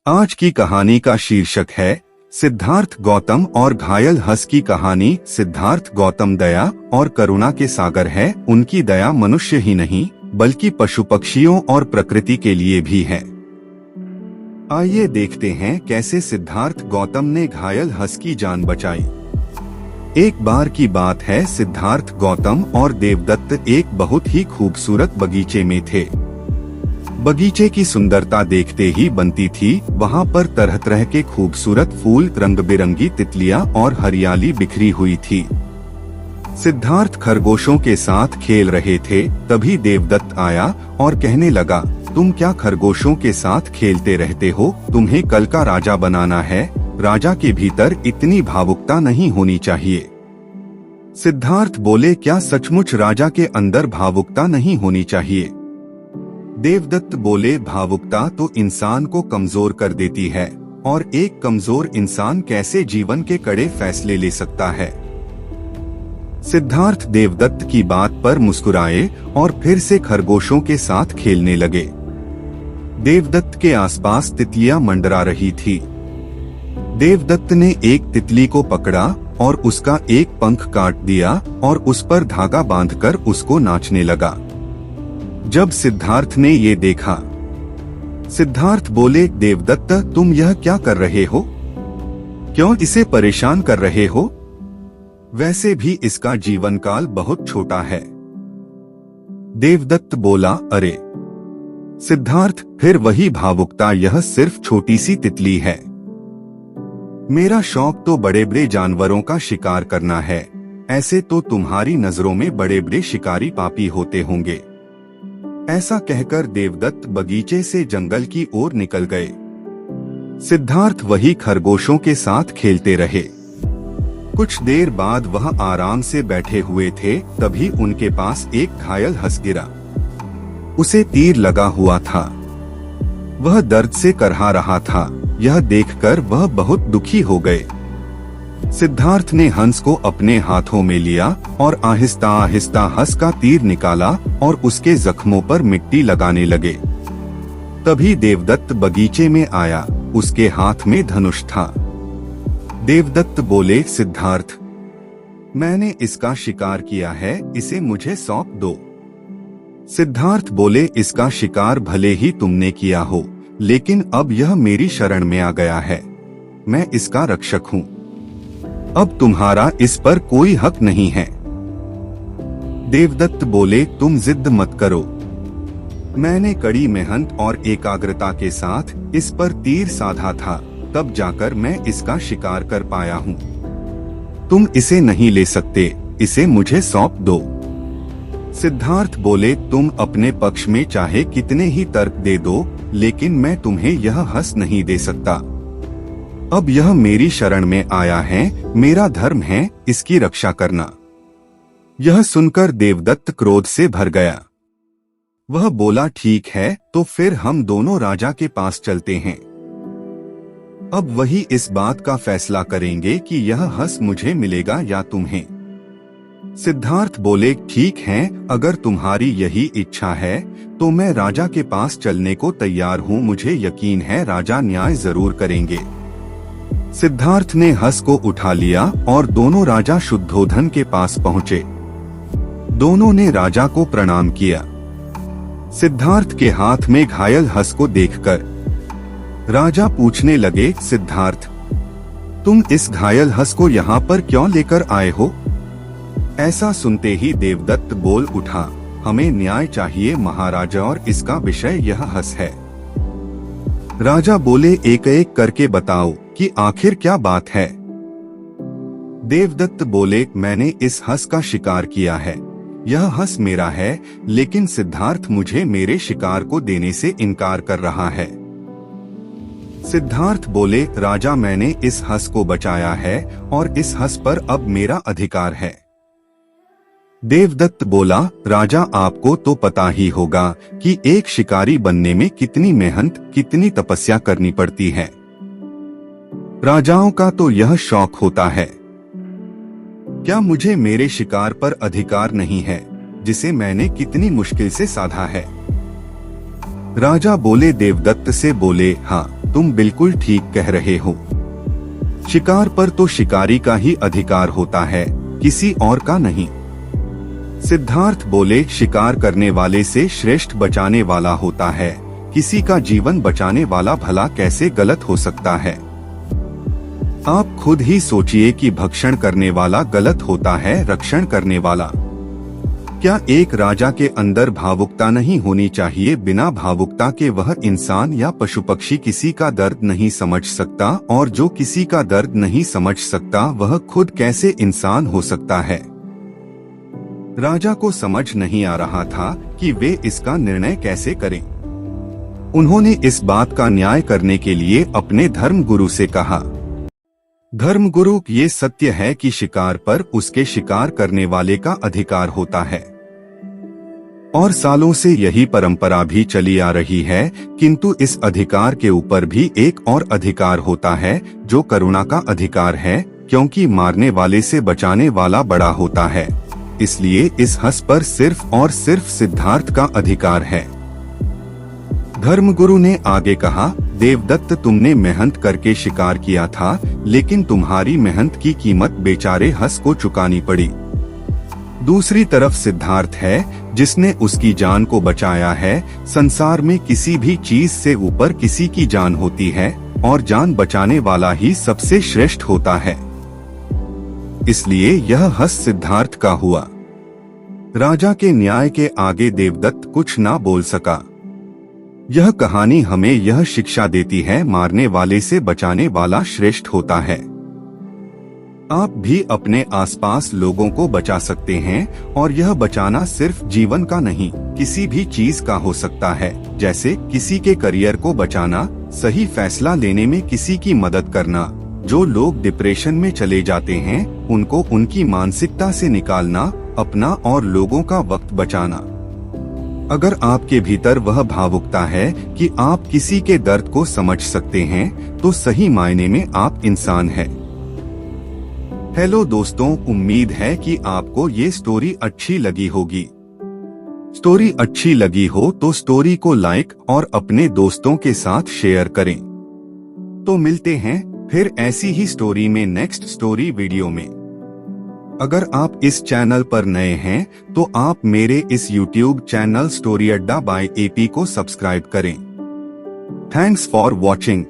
आज की कहानी का शीर्षक है सिद्धार्थ गौतम और घायल हंस की कहानी। सिद्धार्थ गौतम दया और करुणा के सागर है। उनकी दया मनुष्य ही नहीं बल्कि पशु पक्षियों और प्रकृति के लिए भी है। आइए देखते हैं कैसे सिद्धार्थ गौतम ने घायल हंस की जान बचाई। एक बार की बात है, सिद्धार्थ गौतम और देवदत्त एक बहुत ही खूबसूरत बगीचे में थे। बगीचे की सुंदरता देखते ही बनती थी। वहाँ पर तरह तरह के खूबसूरत फूल, रंग बिरंगी तितलियाँ और हरियाली बिखरी हुई थी। सिद्धार्थ खरगोशों के साथ खेल रहे थे, तभी देवदत्त आया और कहने लगा, तुम क्या खरगोशों के साथ खेलते रहते हो? तुम्हें कल का राजा बनाना है। राजा के भीतर इतनी भावुकता नहीं होनी चाहिए। सिद्धार्थ बोले, क्या सचमुच राजा के अंदर भावुकता नहीं होनी चाहिए? देवदत्त बोले, भावुकता तो इंसान को कमजोर कर देती है, और एक कमजोर इंसान कैसे जीवन के कड़े फैसले ले सकता है। सिद्धार्थ देवदत्त की बात पर मुस्कुराए और फिर से खरगोशों के साथ खेलने लगे। देवदत्त के आसपास तितलियां मंडरा रही थी। देवदत्त ने एक तितली को पकड़ा और उसका एक पंख काट दिया और उस पर धागा बांधकर उसको नाचने लगा। जब सिद्धार्थ ने ये देखा, सिद्धार्थ बोले, देवदत्त तुम यह क्या कर रहे हो? क्यों इसे परेशान कर रहे हो? वैसे भी इसका जीवन काल बहुत छोटा है। देवदत्त बोला, अरे सिद्धार्थ, फिर वही भावुकता, यह सिर्फ छोटी सी तितली है। मेरा शौक तो बड़े बड़े जानवरों का शिकार करना है। ऐसे तो तुम्हारी नजरों में बड़े बड़े शिकारी पापी होते होंगे। ऐसा कहकर देवदत्त बगीचे से जंगल की ओर निकल गए। सिद्धार्थ वही खरगोशों के साथ खेलते रहे। कुछ देर बाद वह आराम से बैठे हुए थे, तभी उनके पास एक घायल हंस गिरा। उसे तीर लगा हुआ था। वह दर्द से करहा रहा था। यह देखकर वह बहुत दुखी हो गए। सिद्धार्थ ने हंस को अपने हाथों में लिया और आहिस्ता आहिस्ता हंस का तीर निकाला और उसके जख्मों पर मिट्टी लगाने लगे। तभी देवदत्त बगीचे में आया। उसके हाथ में धनुष था। देवदत्त बोले, सिद्धार्थ, मैंने इसका शिकार किया है, इसे मुझे सौंप दो। सिद्धार्थ बोले, इसका शिकार भले ही तुमने किया हो, लेकिन अब यह मेरी शरण में आ गया है। मैं इसका रक्षक हूँ। अब तुम्हारा इस पर कोई हक नहीं है। देवदत्त बोले, तुम जिद मत करो। मैंने कड़ी मेहनत और एकाग्रता के साथ इस पर तीर साधा था, तब जाकर मैं इसका शिकार कर पाया हूँ। तुम इसे नहीं ले सकते, इसे मुझे सौंप दो। सिद्धार्थ बोले, तुम अपने पक्ष में चाहे कितने ही तर्क दे दो, लेकिन मैं तुम्हें यह हंस नहीं दे सकता। अब यह मेरी शरण में आया है, मेरा धर्म है इसकी रक्षा करना। यह सुनकर देवदत्त क्रोध से भर गया। वह बोला, ठीक है, तो फिर हम दोनों राजा के पास चलते हैं। अब वही इस बात का फैसला करेंगे कि यह हंस मुझे मिलेगा या तुम्हें। सिद्धार्थ बोले, ठीक है, अगर तुम्हारी यही इच्छा है तो मैं राजा के पास चलने को तैयार हूँ। मुझे यकीन है राजा न्याय जरूर करेंगे। सिद्धार्थ ने हंस को उठा लिया और दोनों राजा शुद्धोधन के पास पहुँचे। दोनों ने राजा को प्रणाम किया। सिद्धार्थ के हाथ में घायल हंस को देखकर राजा पूछने लगे, सिद्धार्थ, तुम इस घायल हंस को यहाँ पर क्यों लेकर आए हो? ऐसा सुनते ही देवदत्त बोल उठा, हमें न्याय चाहिए महाराजा, और इसका विषय यह हंस है। राजा बोले, एक एक करके बताओ कि आखिर क्या बात है। देवदत्त बोले, मैंने इस हंस का शिकार किया है। यह हंस मेरा है, लेकिन सिद्धार्थ मुझे मेरे शिकार को देने से इनकार कर रहा है। सिद्धार्थ बोले, राजा, मैंने इस हंस को बचाया है और इस हंस पर अब मेरा अधिकार है। देवदत्त बोला, राजा, आपको तो पता ही होगा कि एक शिकारी बनने में कितनी मेहनत, कितनी तपस्या करनी पड़ती है। राजाओं का तो यह शौक होता है। क्या मुझे मेरे शिकार पर अधिकार नहीं है, जिसे मैंने कितनी मुश्किल से साधा है? राजा बोले, देवदत्त से बोले, हाँ, तुम बिल्कुल ठीक कह रहे हो। शिकार पर तो शिकारी का ही अधिकार होता है, किसी और का नहीं। सिद्धार्थ बोले, शिकार करने वाले से श्रेष्ठ बचाने वाला होता है, किसी का जीवन बचाने वाला भला कैसे गलत हो सकता है। आप खुद ही सोचिए कि भक्षण करने वाला गलत होता है, रक्षण करने वाला। क्या एक राजा के अंदर भावुकता नहीं होनी चाहिए? बिना भावुकता के वह इंसान या पशु पक्षी किसी का दर्द नहीं समझ सकता, और जो किसी का दर्द नहीं समझ सकता वह खुद कैसे इंसान हो सकता है। राजा को समझ नहीं आ रहा था कि वे इसका निर्णय कैसे करें। उन्होंने इस बात का न्याय करने के लिए अपने धर्मगुरु से कहा, धर्मगुरु, ये सत्य है कि शिकार पर उसके शिकार करने वाले का अधिकार होता है, और सालों से यही परंपरा भी चली आ रही है, किंतु इस अधिकार के ऊपर भी एक और अधिकार होता है जो करुणा का अधिकार है, क्योंकि मारने वाले से बचाने वाला बड़ा होता है। इसलिए इस हंस पर सिर्फ और सिर्फ सिद्धार्थ का अधिकार है। धर्मगुरु ने आगे कहा, देवदत्त, तुमने मेहनत करके शिकार किया था, लेकिन तुम्हारी मेहनत की कीमत बेचारे हंस को चुकानी पड़ी। दूसरी तरफ सिद्धार्थ है जिसने उसकी जान को बचाया है। संसार में किसी भी चीज से ऊपर किसी की जान होती है, और जान बचाने वाला ही सबसे श्रेष्ठ होता है। इसलिए यह हंस सिद्धार्थ का हुआ। राजा के न्याय के आगे देवदत्त कुछ ना बोल सका। यह कहानी हमें यह शिक्षा देती है, मारने वाले से बचाने वाला श्रेष्ठ होता है। आप भी अपने आसपास लोगों को बचा सकते हैं, और यह बचाना सिर्फ जीवन का नहीं, किसी भी चीज का हो सकता है। जैसे किसी के करियर को बचाना, सही फैसला लेने में किसी की मदद करना, जो लोग डिप्रेशन में चले जाते हैं उनको उनकी मानसिकता से निकालना, अपना और लोगों का वक्त बचाना। अगर आपके भीतर वह भावुकता है कि आप किसी के दर्द को समझ सकते हैं, तो सही मायने में आप इंसान हैं। हेलो दोस्तों, उम्मीद है कि आपको ये स्टोरी अच्छी लगी होगी। स्टोरी अच्छी लगी हो तो स्टोरी को लाइक और अपने दोस्तों के साथ शेयर करें। तो मिलते हैं फिर ऐसी ही स्टोरी में नेक्स्ट स्टोरी वीडियो में। अगर आप इस चैनल पर नए हैं तो आप मेरे इस YouTube चैनल स्टोरी अड्डा बाय AP को सब्सक्राइब करें। Thanks for watching.